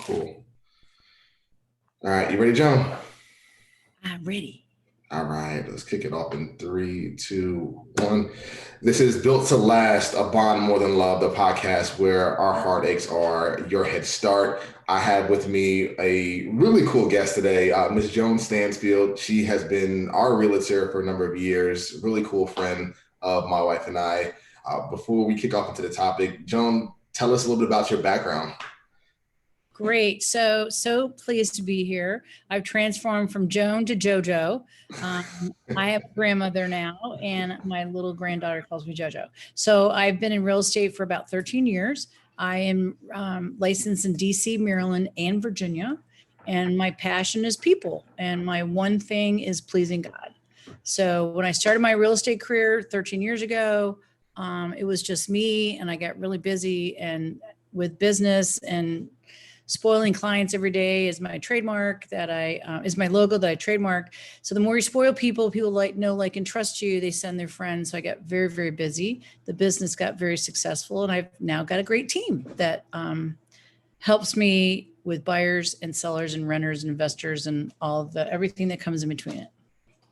Cool. All right, you ready, Joan? I'm ready. All right, let's kick it off in 3, 2, 1. This is Built to Last, a Bond More Than Love, the podcast where our heartaches are your head start. I have with me a really cool guest today, Miss Joan Stansfield. She has been our realtor for a number of years, really cool friend of my wife and I. Before we kick off into the topic, Joan, tell us a little bit about your background. Great. So pleased to be here. I've transformed from Joan to JoJo. I have a grandmother now, and my little granddaughter calls me JoJo. So I've been in real estate for about 13 years. I am licensed in DC, Maryland, and Virginia. And my passion is people. And my one thing is pleasing God. So when I started my real estate career 13 years ago, it was just me, and I got really busy and with business, and spoiling clients every day is my trademark is my logo that I trademark. So the more you spoil people, people know, like, and trust you, they send their friends. So I got very, very busy. The business got very successful, and I've now got a great team that helps me with buyers and sellers and renters and investors and everything that comes in between it.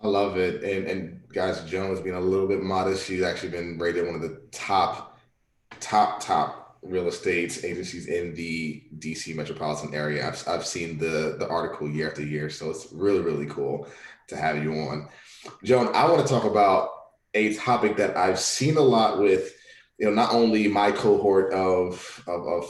I love it. And guys, Joan has been a little bit modest. She's actually been rated one of the top real estate agencies in the DC metropolitan area. I've seen the article year after year. So it's really, really cool to have you on. Joan, I want to talk about a topic that I've seen a lot with, not only my cohort of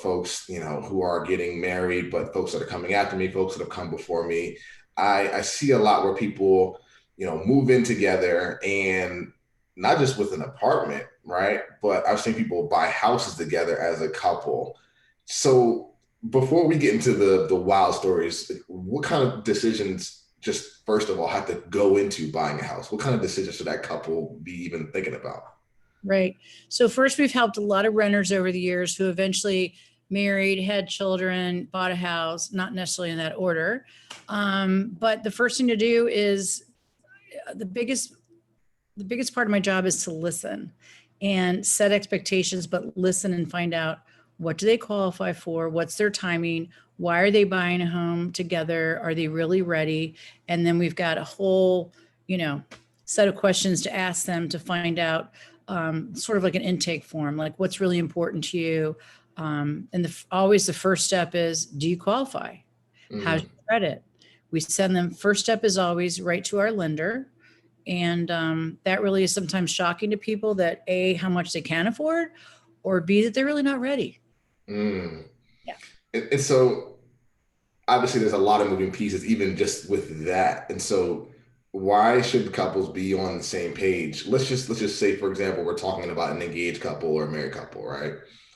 folks, who are getting married, but folks that are coming after me, folks that have come before me. I see a lot where people, move in together, and not just with an apartment, right? But I've seen people buy houses together as a couple. So before we get into the wild stories, what kind of decisions, just first of all, have to go into buying a house? What kind of decisions should that couple be even thinking about? Right. So first, we've helped a lot of renters over the years who eventually married, had children, bought a house, not necessarily in that order. But the first thing to do is the biggest part of my job is to listen and set expectations, but listen and find out, what do they qualify for? What's their timing? Why are they buying a home together? Are they really ready? And then we've got a whole, set of questions to ask them to find out, sort of like an intake form, like what's really important to you. And always the first step is, do you qualify? How's your credit? We send them, first step is always right to our lender. And that really is sometimes shocking to people, that A, how much they can afford, or B, that they're really not ready. Yeah. And so obviously there's a lot of moving pieces, even just with that. And so why should couples be on the same page? Let's just say, for example, we're talking about an engaged couple or a married couple, right?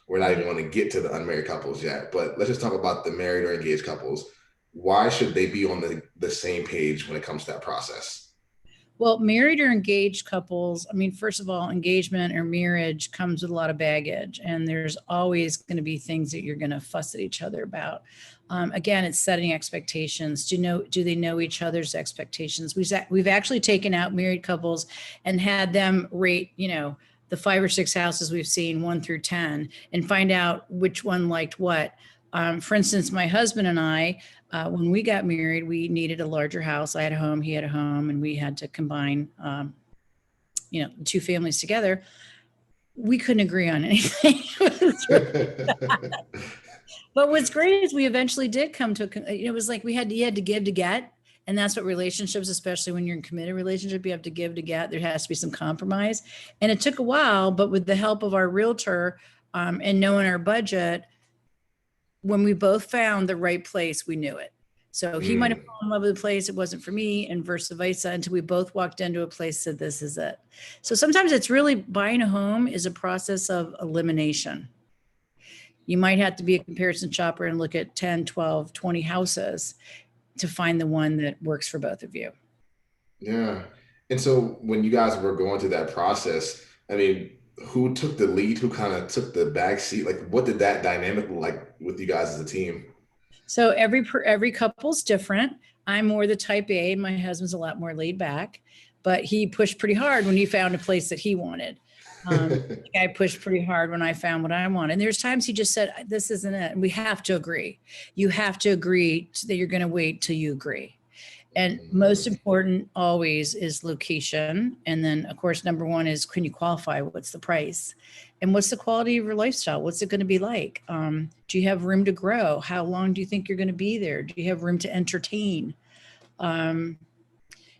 We're not even going to get to the unmarried couples yet, but let's just talk about the married or engaged couples. Why should they be on the same page when it comes to that process? Well, married or engaged couples, first of all, engagement or marriage comes with a lot of baggage, and there's always going to be things that you're going to fuss at each other about. Again, it's setting expectations. Do they know each other's expectations? We've actually taken out married couples and had them rate, the 5 or 6 houses we've seen, 1 through 10, and find out which one liked what. For instance, my husband and I, when we got married, we needed a larger house. I had a home, he had a home, and we had to combine, the 2 families together. We couldn't agree on anything. But what's great is we eventually did come to, it was like you had to give to get. And that's what relationships, especially when you're in a committed relationship, you have to give to get. There has to be some compromise. And it took a while, but with the help of our realtor and knowing our budget, when we both found the right place, we knew it. So he might have fallen in love with the place, it wasn't for me, and vice versa, until we both walked into a place and said, this is it. So sometimes it's really, buying a home is a process of elimination. You might have to be a comparison shopper and look at 10, 12, 20 houses to find the one that works for both of you. Yeah. And so when you guys were going through that process, who took the lead? Who kind of took the back seat? Like, what did that dynamic look like with you guys as a team? So every couple's different. I'm more the type A. My husband's a lot more laid back, but he pushed pretty hard when he found a place that he wanted. I pushed pretty hard when I found what I want. And there's times he just said, this isn't it. And we have to agree. You have to agree that you're going to wait till you agree. And most important always is location. And then of course, number one is, can you qualify? What's the price? And what's the quality of your lifestyle? What's it going to be like? Do you have room to grow? How long do you think you're going to be there? Do you have room to entertain?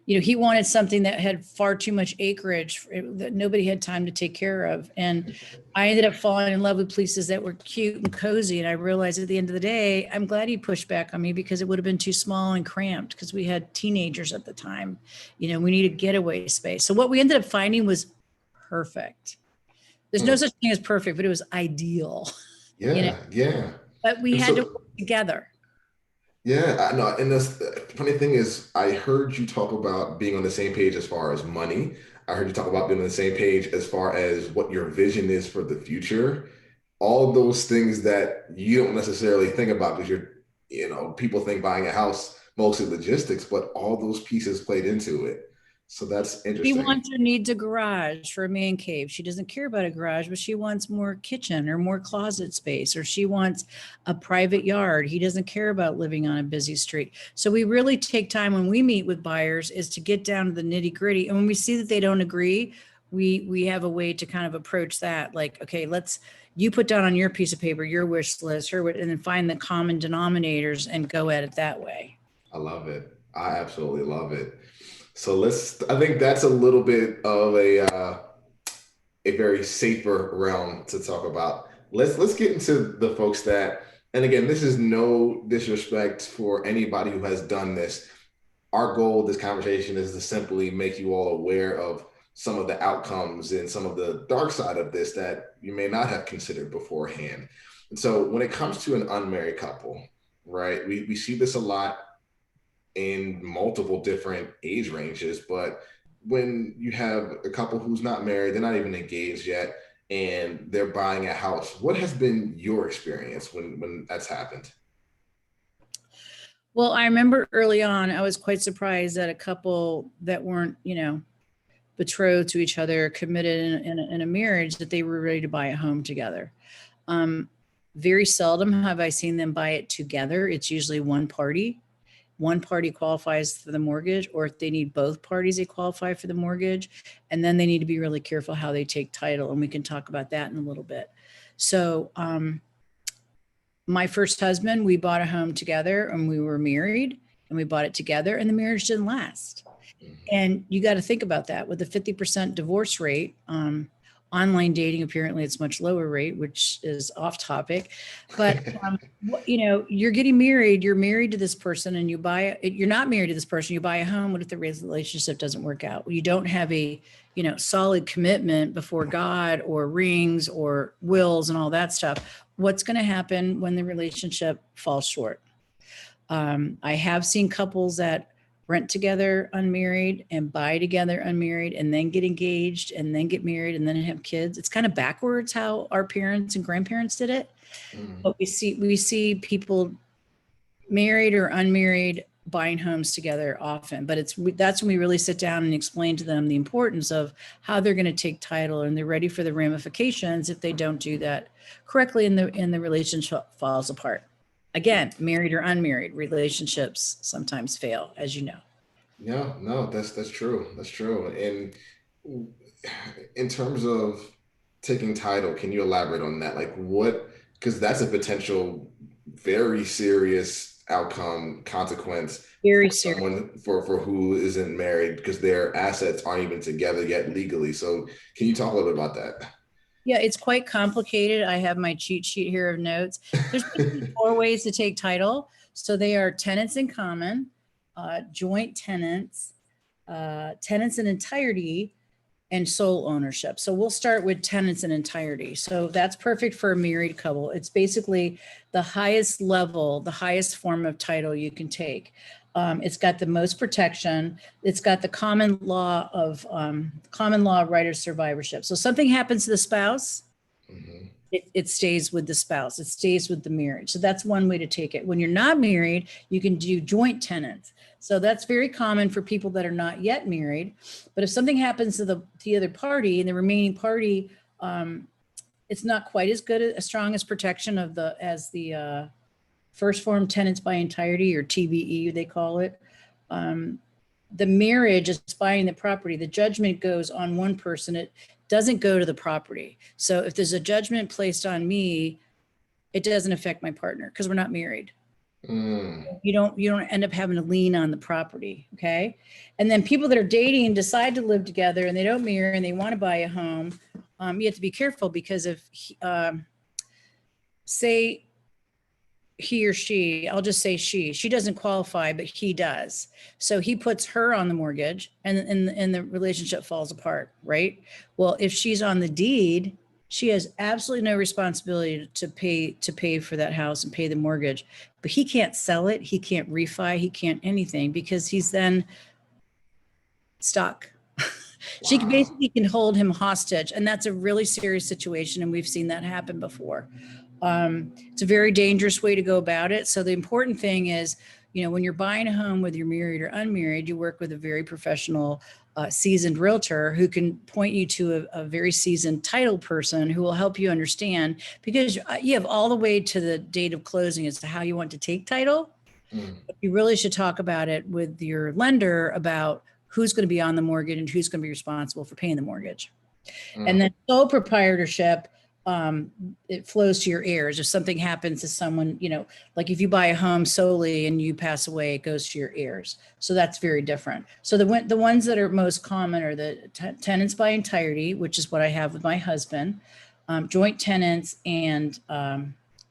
He wanted something that had far too much acreage that nobody had time to take care of. And I ended up falling in love with places that were cute and cozy. And I realized at the end of the day, I'm glad he pushed back on me, because it would have been too small and cramped, because we had teenagers at the time. We needed getaway space. So what we ended up finding was perfect. There's no such thing as perfect, but it was ideal. Yeah. But we had to work together. Yeah, I know. And the funny thing is, I heard you talk about being on the same page as far as money. I heard you talk about being on the same page as far as what your vision is for the future. All those things that you don't necessarily think about, because people think buying a house, mostly logistics, but all those pieces played into it. So that's She interesting. wants or needs a garage for a man cave. She doesn't care about a garage, but she wants more kitchen or more closet space, or she wants a private yard. He doesn't care about living on a busy street. So we really take time when we meet with buyers is to get down to the nitty gritty. And when we see that they don't agree, we have a way to kind of approach that. Like, okay, you put down on your piece of paper, your wish list, and then find the common denominators and go at it that way. I love it. I absolutely love it. So I think that's a little bit of a very safer realm to talk about. Let's get into the folks that, and again, this is no disrespect for anybody who has done this. Our goal of this conversation is to simply make you all aware of some of the outcomes and some of the dark side of this that you may not have considered beforehand. And so when it comes to an unmarried couple, right, we see this a lot in multiple different age ranges, but when you have a couple who's not married, they're not even engaged yet, and they're buying a house, what has been your experience when that's happened? Well, I remember early on, I was quite surprised that a couple that weren't, betrothed to each other, committed in a marriage, that they were ready to buy a home together. Very seldom have I seen them buy it together. It's usually one party. One party qualifies for the mortgage, or if they need both parties, they qualify for the mortgage. And then they need to be really careful how they take title. And we can talk about that in a little bit. So my first husband, we bought a home together and we were married, and we bought it together, and the marriage didn't last. And you got to think about that with a 50% divorce rate. Online dating, apparently it's much lower rate, which is off topic, but you're getting married, you're married to this person, and you're not married to this person, you buy a home. What if the relationship doesn't work out? You don't have a, solid commitment before God, or rings or wills and all that stuff. What's going to happen when the relationship falls short? I have seen couples that rent together unmarried and buy together unmarried, and then get engaged and then get married and then have kids. It's kind of backwards how our parents and grandparents did it. But we see people married or unmarried buying homes together often, but that's when we really sit down and explain to them the importance of how they're going to take title, and they're ready for the ramifications if they don't do that correctly, and the relationship falls apart. Again, married or unmarried, relationships sometimes fail, as you know. No, that's true. That's true. And in terms of taking title, can you elaborate on that? Like because that's a potential very serious outcome, consequence Very for serious. someone for who isn't married, because their assets aren't even together yet legally. So can you talk a little bit about that? Yeah, it's quite complicated. I have my cheat sheet here of notes. There's basically 4 ways to take title. So they are tenants in common, joint tenants, tenants in entirety, and sole ownership. So we'll start with tenants in entirety. So that's perfect for a married couple. It's basically the highest level, the highest form of title you can take. It's got the most protection. It's got the common law right of survivorship. So something happens to the spouse, it stays with the spouse. It stays with the marriage. So that's one way to take it. When you're not married, you can do joint tenants. So that's very common for people that are not yet married. But if something happens to the other party and the remaining party, it's not quite as good, as strong as protection of as the first form tenants by entirety, or TBE, they call it. The marriage is buying the property. The judgment goes on one person. It doesn't go to the property. So if there's a judgment placed on me, it doesn't affect my partner because we're not married. You don't end up having to lean on the property. Okay. And then people that are dating and decide to live together and they don't marry and they want to buy a home, you have to be careful, because if say he or she, I'll just say she doesn't qualify, but he does. So he puts her on the mortgage and the relationship falls apart, right? Well, if she's on the deed, she has absolutely no responsibility to pay for that house and pay the mortgage, but he can't sell it. He can't refi, he can't anything, because he's then stuck. She basically can hold him hostage, and that's a really serious situation. And we've seen that happen before. It's a very dangerous way to go about it. So the important thing is, when you're buying a home, whether you're married or unmarried, you work with a very professional, seasoned realtor who can point you to a very seasoned title person who will help you understand, because you have all the way to the date of closing as to how you want to take title. You really should talk about it with your lender about who's going to be on the mortgage and who's going to be responsible for paying the mortgage. And then sole proprietorship, it flows to your heirs. If something happens to someone, like if you buy a home solely and you pass away, it goes to your heirs. So that's very different. So the ones that are most common are the tenants by entirety, which is what I have with my husband, joint tenants, and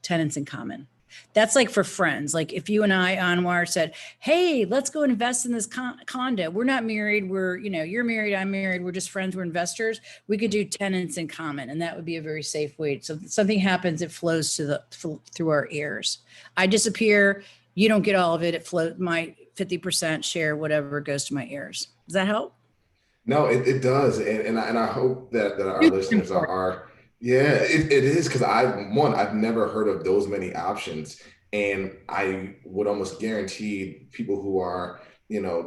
tenants in common. That's like for friends. Like if you and I, Anwar, said, hey, let's go invest in this condo. We're not married. You're married, I'm married. We're just friends. We're investors. We could do tenants in common. And that would be a very safe way. So if something happens, it flows through our heirs. I disappear. You don't get all of it. It flows, my 50% share, whatever, goes to my heirs. Does that help? No, it does. And I hope that our listeners yeah, it is, because I've never heard of those many options. And I would almost guarantee people who are,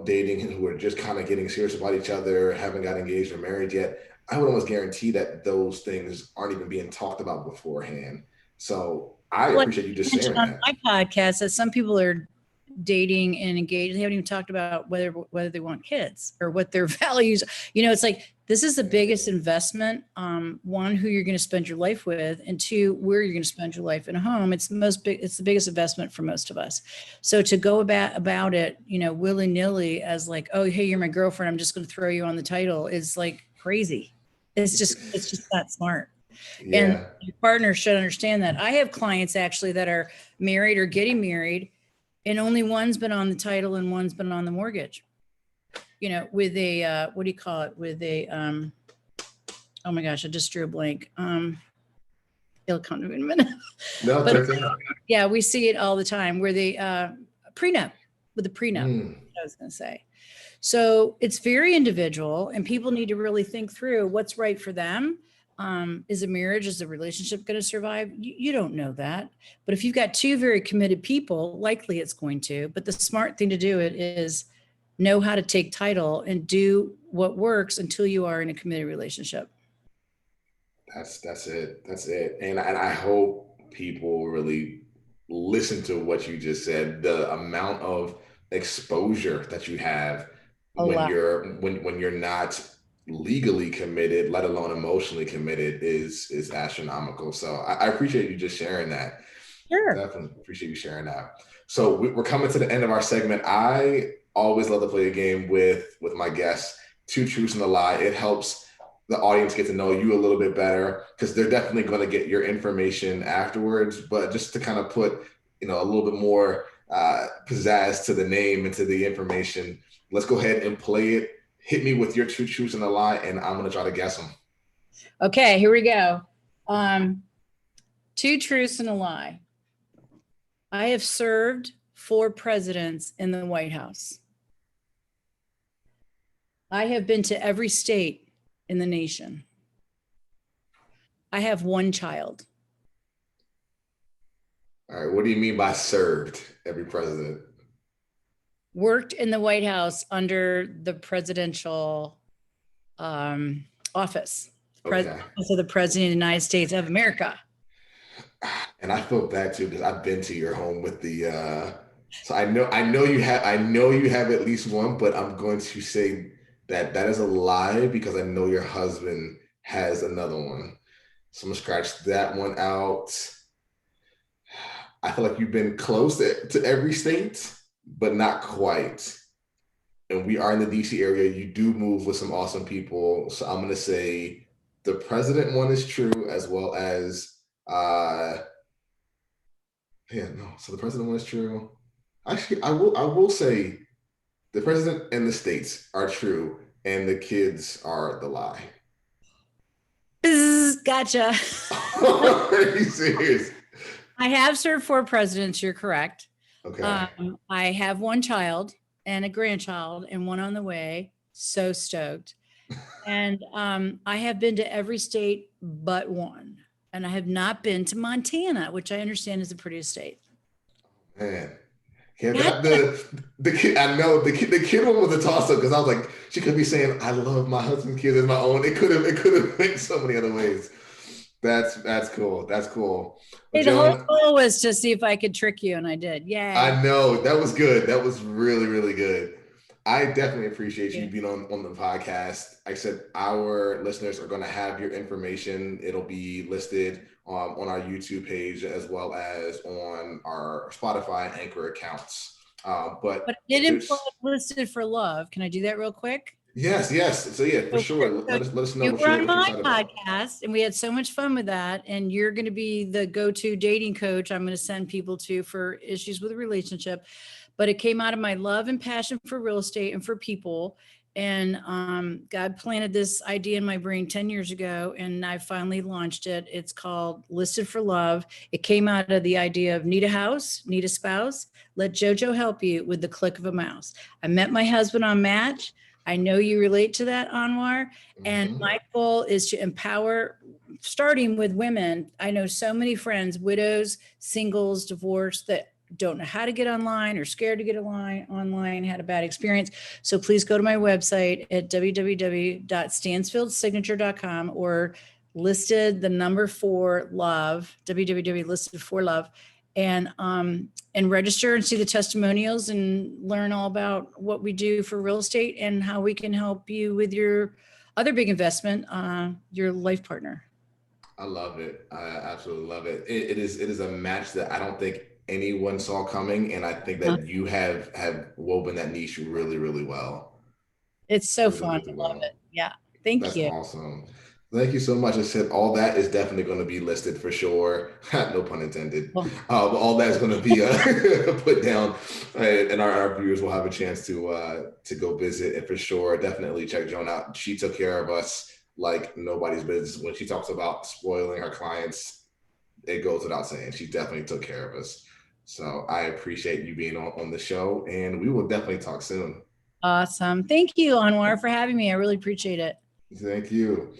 dating and who are just kind of getting serious about each other, haven't got engaged or married yet, I would almost guarantee that those things aren't even being talked about beforehand. So I appreciate you just sharing on that. my podcast that some people are dating and engaged. They haven't even talked about whether they want kids or what their values. It's like, this is the biggest investment. One, who you're going to spend your life with, and two, where you're going to spend your life in a home. It's the biggest investment for most of us. So to go about it, willy nilly as like, oh, hey, you're my girlfriend, I'm just going to throw you on the title, is like crazy. It's just not smart. Yeah. And your partner should understand that. I have clients actually that are married or getting married, and only one's been on the title and one's been on the mortgage, with a, what do you call it? With a, oh my gosh, I just drew a blank. It'll come to me in a minute. No, but okay. Yeah, we see it all the time where they, prenup, with a prenup, I was going to say. So it's very individual, and people need to really think through what's right for them. Is a marriage, is a relationship going to survive? You don't know that. But if you've got two very committed people, likely it's going to. But the smart thing to do it is know how to take title and do what works until you are in a committed relationship. That's it. That's it. And I hope people really listen to what you just said. The amount of exposure that you have when you're not legally committed, let alone emotionally committed, is astronomical. So I appreciate you just sharing that. Sure. Definitely appreciate you sharing that. So we're coming to the end of our segment. I always love to play a game with my guests, Two Truths and a Lie. It helps the audience get to know you a little bit better, because they're definitely going to get your information afterwards. But just to kind of put, a little bit more pizzazz to the name and to the information, let's go ahead and play it. Hit me with your two truths and a lie, and I'm going to try to guess them. Okay, here we go. Two truths and a lie. I have served 4 presidents in the White House. I have been to every state in the nation. I have 1 child. All right. What do you mean by served every president? Worked in the White House under the presidential office, Okay. Office of the President of the United States of America. And I feel bad too because I've been to your home with the so I know you have at least one, but I'm going to say that that is a lie because I know your husband has another one. So I'm gonna scratch that one out. I feel like you've been close to every state, but not quite. And we are in the DC area. You do move with some awesome people. So I'm gonna say the president one is true, as well as yeah, no. So the president one is true. Actually, I will say the president and the states are true, and the kids are the lie. Bzz, gotcha. Are you serious? I have served 4 presidents. You're correct. Okay. I have one child and a grandchild, and one on the way. So stoked. And I have been to every state but one. And I have not been to Montana, which I understand is the prettiest state. Man. Yeah, Gotcha. that the kid. I know the kid one was a toss up because I was like, she could be saying, "I love my husband's kids as my own." It could have went so many other ways. That's cool. That's cool. Well, Hey, the whole Joan, goal was to see if I could trick you, and I did. Yay. I know that was good. That was really, really good. I definitely appreciate you Yeah. being on the podcast. Like I said, our listeners are going to have your information. It'll be listed on our YouTube page as well as on our Spotify and Anchor accounts. But But I if didn't put there's listed for love. Can I do that real quick? yes, yes. So yeah, for So, sure. so Let us know you what were you're on what you're my excited about. podcast, and we had so much fun with that. And you're going to be the go-to dating coach I'm going to send people to for issues with a relationship. But it came out of my love and passion for real estate and for people. And God planted this idea in my brain 10 years ago, and I finally launched it. It's called Listed for Love. It came out of the idea of need a house, need a spouse. Let JoJo help you with the click of a mouse. I met my husband on Match. I know you relate to that, Anwar. And Hmm. my goal is to empower, starting with women. I know so many friends, widows, singles, divorced, that don't know how to get online or scared to get online, had a bad experience. So please go to my website at www.stansfieldsignature.com or listed the number 4 love, www.listed for love, and register and see the testimonials and learn all about what we do for real estate and how we can help you with your other big investment, your life partner. I love it. I absolutely love it. It is a match that I don't think anyone saw coming, and I think Uh, that you have woven that niche really, really well. It's so Really, fun. really I love well. it. Yeah. Thank That's you. awesome. Thank you so much. I said all that is definitely going to be listed for sure. No pun intended. Well, But all that is going to be put down, and our viewers will have a chance to go visit. And for sure, definitely check Joan out. She took care of us like nobody's business. When she talks about spoiling her clients, it goes without saying. She definitely took care of us. So I appreciate you being on the show, and we will definitely talk soon. awesome. Thank you, Anwar, for having me. I really appreciate it. Thank you.